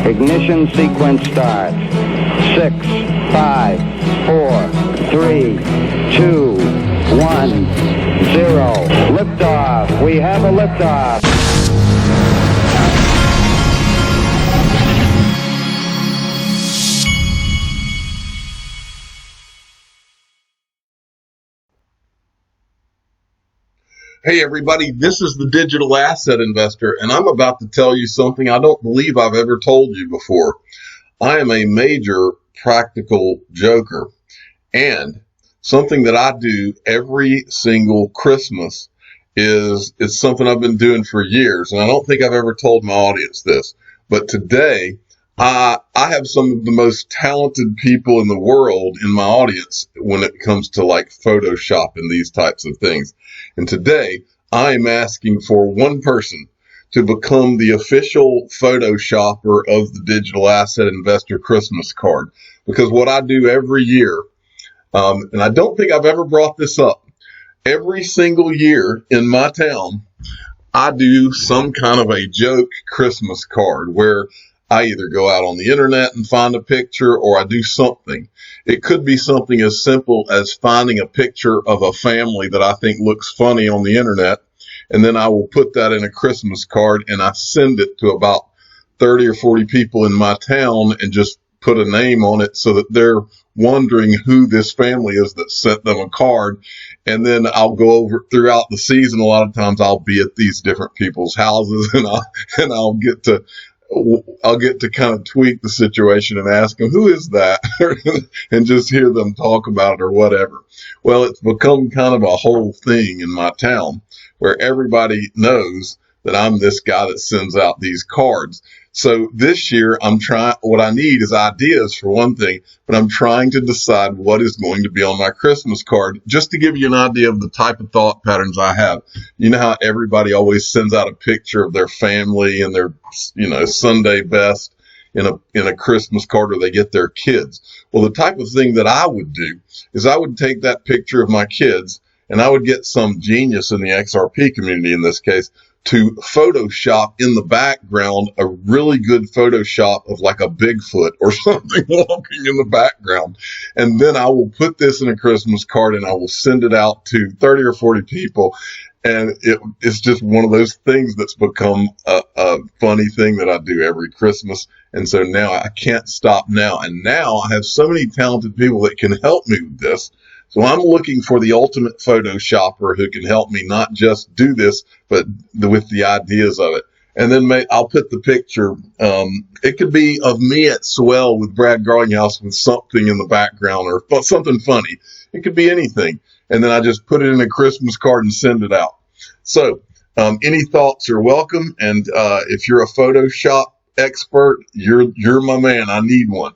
Ignition sequence starts. 6, 5, 4, 3, 2, 1, 0. Liftoff. We have a liftoff. Hey everybody, this is the Digital Asset Investor, and I'm about to tell you something I don't believe I've ever told you before. I am a major practical joker, and something that I do every single Christmas is something I've been doing for years, and I don't think I've ever told my audience this, but today I have some of the most talented people in the world in my audience when it comes to like Photoshop and these types of things. And today I am asking for one person to become the official Photoshopper of the Digital Asset Investor Christmas card. Because what I do every year, and I don't think I've ever brought this up, every single year in my town, I do some kind of a joke Christmas card where I either go out on the internet and find a picture, or I do something. It could be something as simple as finding a picture of a family that I think looks funny on the internet, and then I will put that in a Christmas card and I send it to about 30 or 40 people in my town and just put a name on it so that they're wondering who this family is that sent them a card. And then I'll go over throughout the season. A lot of times I'll be at these different people's houses and I'll get to kind of tweak the situation and ask them, who is that? And just hear them talk about it or whatever. Well, it's become kind of a whole thing in my town where everybody knows that I'm this guy that sends out these cards. So this year what I need is ideas for one thing, but I'm trying to decide what is going to be on my Christmas card, just to give you an idea of the type of thought patterns I have. You know how everybody always sends out a picture of their family and their, Sunday best in a Christmas card, or they get their kids. Well, the type of thing that I would do is I would take that picture of my kids and I would get some genius in the XRP community in this case to Photoshop in the background a really good Photoshop of like a Bigfoot or something walking in the background. And then I will put this in a Christmas card and I will send it out to 30 or 40 people. And it's just one of those things that's become a funny thing that I do every Christmas. And so now I can't stop now. And now I have so many talented people that can help me with this. So I'm looking for the ultimate Photoshopper who can help me not just do this, but with the ideas of it. And then I'll put the picture. It could be of me at Swell with Brad Garlinghouse with something in the background or something funny. It could be anything. And then I just put it in a Christmas card and send it out. So any thoughts are welcome. And if you're a Photoshop expert, you're my man. I need one.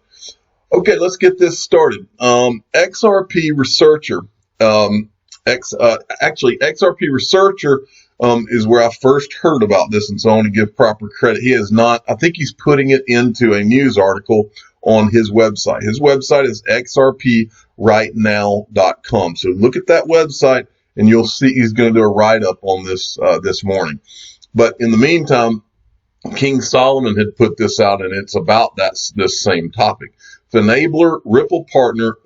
Okay, let's get this started. XRP Researcher, XRP Researcher is where I first heard about this, and so I want to give proper credit. He is not, I think he's putting it into a news article on his website. His website is xrprightnow.com. So look at that website, and you'll see he's going to do a write-up on this this morning. But in the meantime, King Solomon had put this out, and it's about this same topic. Finabler Ripple Partner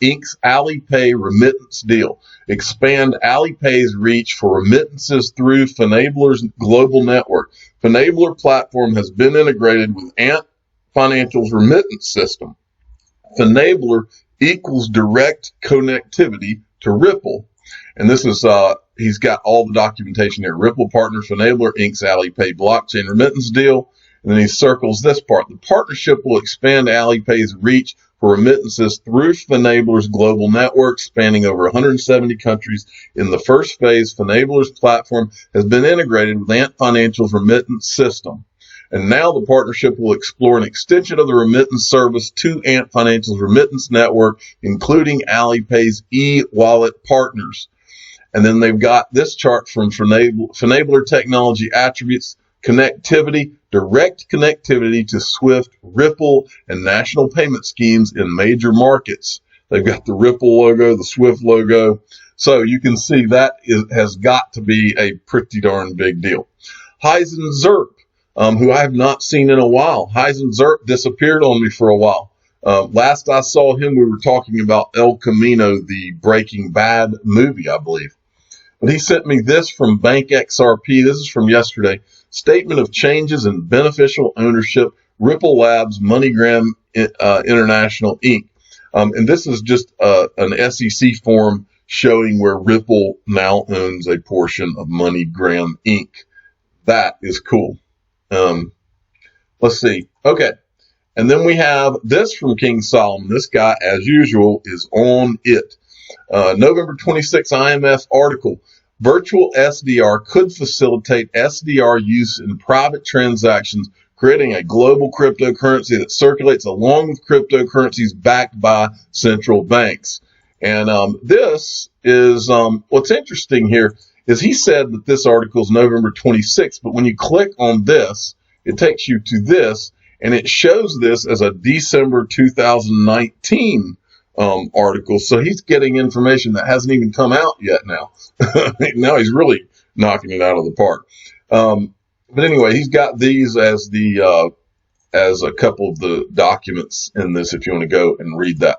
inks AliPay remittance deal. Expand AliPay's reach for remittances through Finabler's global network. Finabler platform has been integrated with Ant Financial's remittance system. Finabler equals direct connectivity to Ripple. And this is, he's got all the documentation here. Ripple Partner Finabler inks AliPay blockchain remittance deal. And then he circles this part. The partnership will expand AliPay's reach for remittances through Finabler's global network, spanning over 170 countries. In the first phase, Finabler's platform has been integrated with Ant Financial's remittance system. And now the partnership will explore an extension of the remittance service to Ant Financial's remittance network, including AliPay's e-wallet partners. And then they've got this chart from Finabler Technology Attributes. Connectivity, direct connectivity to SWIFT, Ripple, and national payment schemes in major markets. They've got the Ripple logo, the SWIFT logo. So you can see that has got to be a pretty darn big deal. Heisen Zerp who I have not seen in a while. Heisen Zerp disappeared on me for a while. Last I saw him, we were talking about El Camino, the Breaking Bad movie, I believe. But he sent me this from Bank XRP. This is from yesterday. Statement of changes in beneficial ownership, Ripple Labs, MoneyGram International, Inc. And this is just an SEC form showing where Ripple now owns a portion of MoneyGram, Inc. That is cool. Let's see. Okay. And then we have this from King Solomon. This guy, as usual, is on it. November 26 IMF article. Virtual SDR could facilitate SDR use in private transactions, creating a global cryptocurrency that circulates along with cryptocurrencies backed by central banks. And this is what's interesting here is he said that this article is November 26th, but when you click on this, it takes you to this, and it shows this as a December 2019 article. So he's getting information that hasn't even come out yet now. Now he's really knocking it out of the park. But anyway, he's got these as as a couple of the documents in this if you want to go and read that.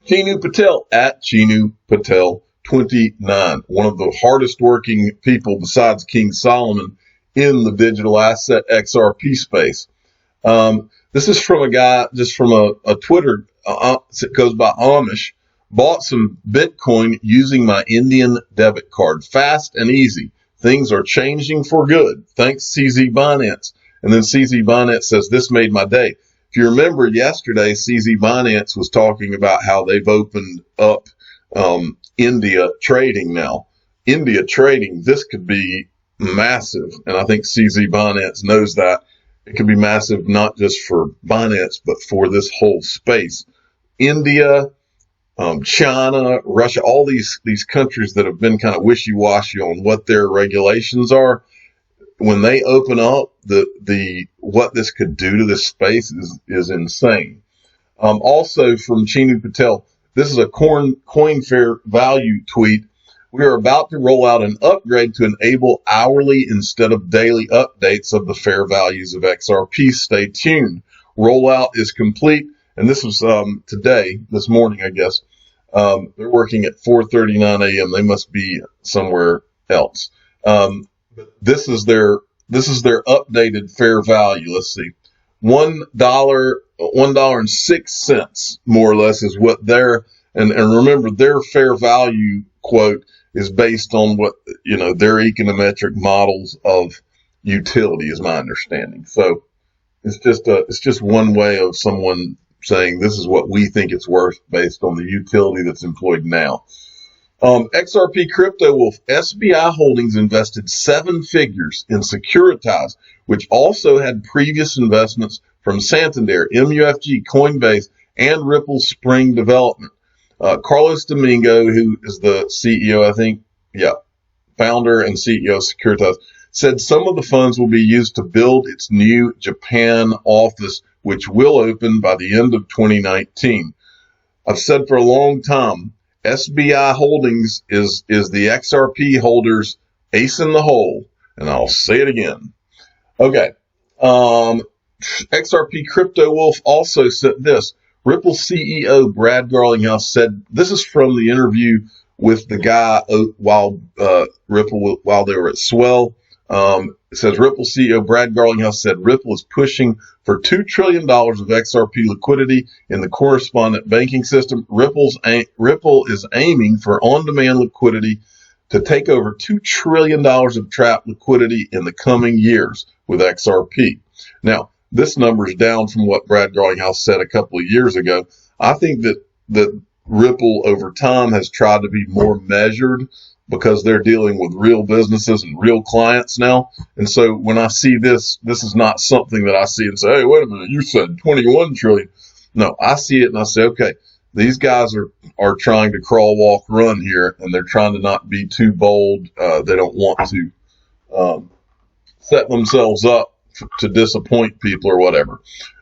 Chinu Patel at Chinu Patel 29, one of the hardest working people besides King Solomon in the digital asset XRP space. This is from a guy, just from a Twitter, it goes by Amish, bought some Bitcoin using my Indian debit card. Fast and easy. Things are changing for good. Thanks, CZ Binance. And then CZ Binance says, this made my day. If you remember yesterday, CZ Binance was talking about how they've opened up India trading now. India trading, this could be massive. And I think CZ Binance knows that. It could be massive, not just for Binance, but for this whole space. India, China, Russia, all these countries that have been kind of wishy-washy on what their regulations are. When they open up, the what this could do to this space is insane. Also from Chinu Patel, this is a coin fair value tweet. We are about to roll out an upgrade to enable hourly instead of daily updates of the fair values of XRP. Stay tuned. Rollout is complete. And this was today, this morning, I guess. They're working at 4:39 a.m. They must be somewhere else. But this is their updated fair value. Let's see. $1.06 more or less is what their, and remember their fair value quote is based on what, their econometric models of utility is my understanding. So it's just one way of someone saying this is what we think it's worth based on the utility that's employed now. XRP Crypto Wolf, SBI Holdings invested 7 figures in Securitize, which also had previous investments from Santander, MUFG, Coinbase, and Ripple Spring Development. Carlos Domingo, who is the CEO, founder and CEO of Securitize, said some of the funds will be used to build its new Japan office, which will open by the end of 2019. I've said for a long time, SBI Holdings is the XRP holders' ace in the hole, and I'll say it again. Okay. XRP Crypto Wolf also said this. Ripple CEO Brad Garlinghouse said, this is from the interview with the guy while they were at Swell. It says Ripple CEO Brad Garlinghouse said Ripple is pushing for $2 trillion of XRP liquidity in the correspondent banking system. Ripple is aiming for on-demand liquidity to take over $2 trillion of trapped liquidity in the coming years with XRP. Now, this number is down from what Brad Garlinghouse said a couple of years ago. I think that Ripple over time has tried to be more measured because they're dealing with real businesses and real clients now. And so when I see this is not something that I see and say, hey, wait a minute, you said 21 trillion. No, I see it and I say, okay, these guys are trying to crawl, walk, run here, and they're trying to not be too bold. They don't want to set themselves up to disappoint people or whatever.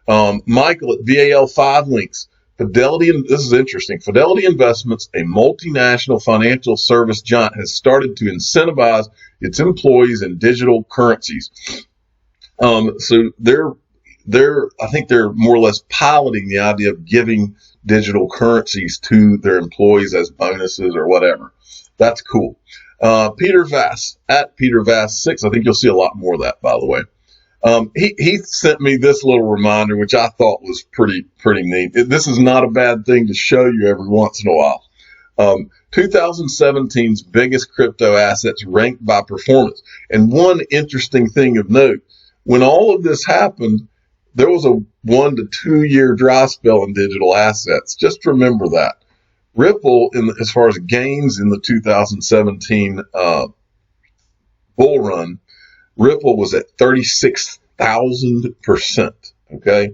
Michael at VAL5 links. Fidelity, this is interesting. Fidelity Investments, a multinational financial service giant, has started to incentivize its employees in digital currencies. So I think they're more or less piloting the idea of giving digital currencies to their employees as bonuses or whatever. That's cool. Peter Vass at Peter Vass 6. I think you'll see a lot more of that, by the way. He sent me this little reminder, which I thought was pretty neat. This is not a bad thing to show you every once in a while. 2017's biggest crypto assets ranked by performance. And one interesting thing of note, when all of this happened, there was a 1 to 2 year dry spell in digital assets. Just remember that. Ripple, as far as gains in the 2017 bull run, Ripple was at 36,000%. Okay.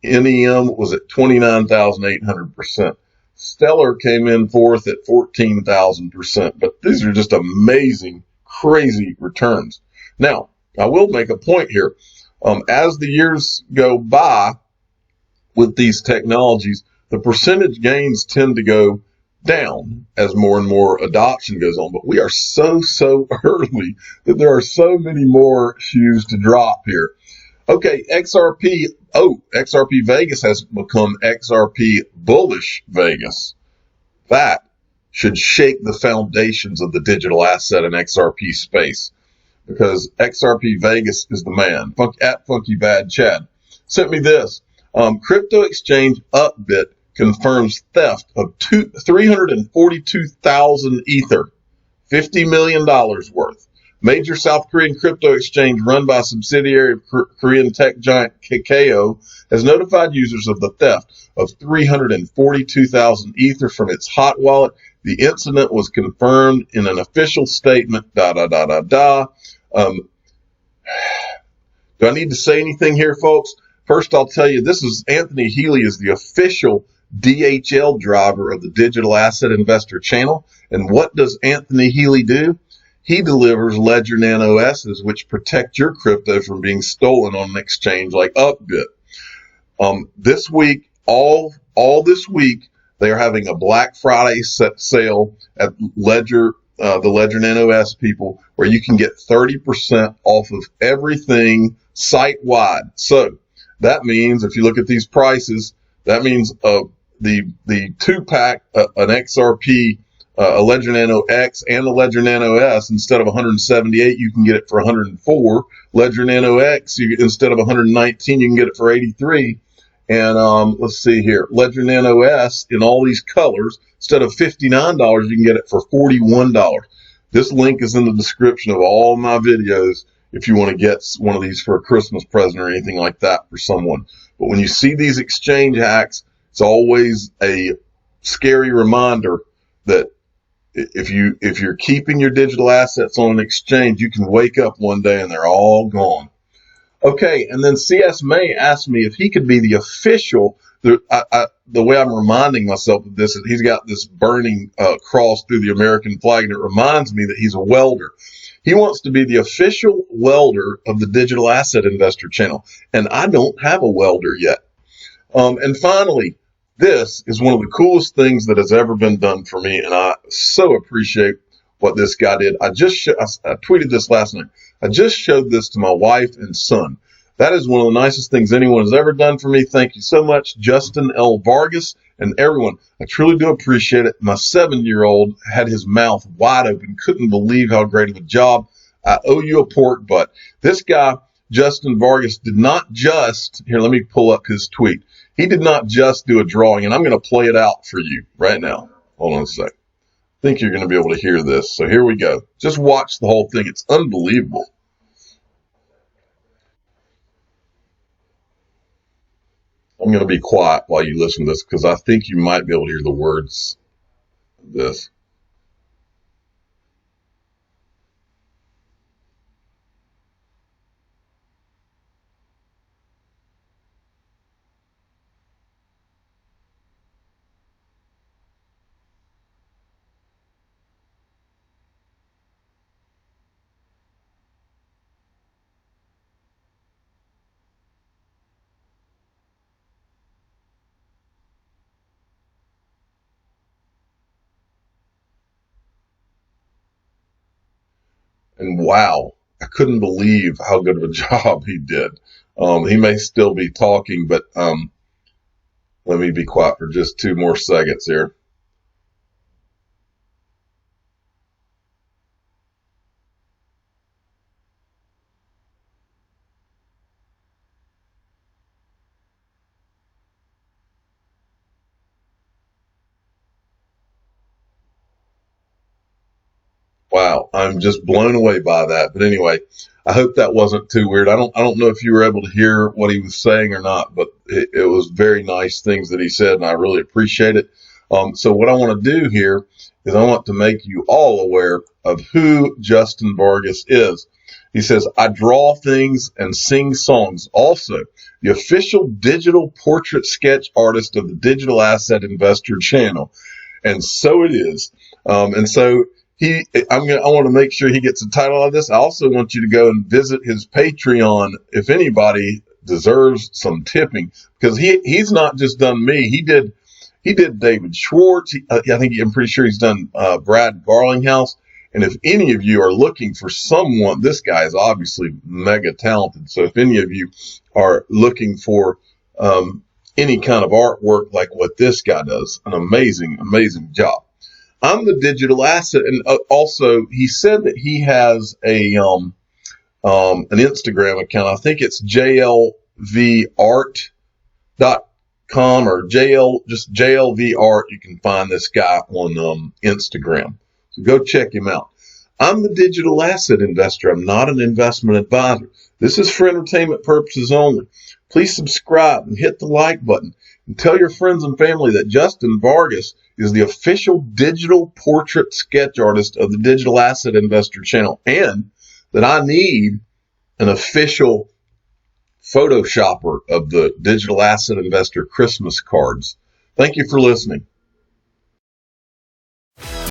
NEM was at 29,800%. Stellar came in fourth at 14,000%. But these are just amazing, crazy returns. Now, I will make a point here. As the years go by with these technologies, the percentage gains tend to go down as more and more adoption goes on. But we are so early that there are so many more shoes to drop here. Okay, XRP Vegas has become XRP Bullish Vegas. That should shake the foundations of the digital asset and XRP space, because XRP Vegas is the man. At Funky Bad Chad sent me this. Crypto exchange Upbit confirms theft of 342,000 Ether, $50 million worth. Major South Korean crypto exchange run by a subsidiary of Korean tech giant Kakao has notified users of the theft of 342,000 Ether from its hot wallet. The incident was confirmed in an official statement. Do I need to say anything here, folks? First, I'll tell you, Anthony Healy is the official DHL driver of the Digital Asset Investor channel. And what does Anthony Healy do? He delivers Ledger Nano S's, which protect your crypto from being stolen on an exchange like Upbit. This week, all this week, they are having a Black Friday sale at Ledger, the Ledger Nano S people, where you can get 30% off of everything site-wide. So that means, if you look at these prices, that means the 2-pack, an XRP, a Ledger Nano X and a Ledger Nano S, instead of 178, you can get it for 104. Ledger Nano X, instead of 119, you can get it for 83. And let's see here, Ledger Nano S in all these colors, instead of $59, you can get it for $41. This link is in the description of all my videos if you want to get one of these for a Christmas present or anything like that for someone. But when you see these exchange hacks, it's always a scary reminder that if you're keeping your digital assets on an exchange, you can wake up one day and they're all gone. Okay, and then CS May asked me if he could be the official. The way I'm reminding myself of this is he's got this burning cross through the American flag, and it reminds me that he's a welder. He wants to be the official welder of the Digital Asset Investor channel, and I don't have a welder yet. And finally, this is one of the coolest things that has ever been done for me, and I so appreciate what this guy did. I tweeted this last night. I just showed this to my wife and son. That is one of the nicest things anyone has ever done for me. Thank you so much, Justin L. Vargas, and everyone. I truly do appreciate it. My 7-year-old had his mouth wide open, couldn't believe how great of a job. I owe you a pork butt. This guy, Justin Vargas, did not just, here, let me pull up his tweet. He did not just do a drawing, and I'm going to play it out for you right now. Hold on a sec. I think you're going to be able to hear this. So here we go. Just watch the whole thing. It's unbelievable. I'm going to be quiet while you listen to this because I think you might be able to hear the words of this. And wow, I couldn't believe how good of a job he did. He may still be talking, but let me be quiet for just 2 more seconds here. Wow, I'm just blown away by that. But anyway, I hope that wasn't too weird. I don't know if you were able to hear what he was saying or not, but it was very nice things that he said, and I really appreciate it. So what I want to do here is I want to make you all aware of who Justin Vargas is. He says, I draw things and sing songs. Also, the official digital portrait sketch artist of the Digital Asset Investor channel. And so it is. And so I want to make sure he gets a title of this. I also want you to go and visit his Patreon if anybody deserves some tipping, because he's not just done me. He did David Schwartz. I'm pretty sure he's done Brad Garlinghouse. And if any of you are looking for someone, this guy is obviously mega talented. So if any of you are looking for any kind of artwork like what this guy does, an amazing, amazing job. I'm the digital asset, and also he said that he has an Instagram account. I think it's jlvart.com or just jlvart. You can find this guy on Instagram. So go check him out. I'm the digital asset investor. I'm not an investment advisor. This is for entertainment purposes only. Please subscribe and hit the like button and tell your friends and family that Justin Vargas is the official digital portrait sketch artist of the Digital Asset Investor channel, and that I need an official photoshopper of the Digital Asset Investor Christmas cards. Thank you for listening.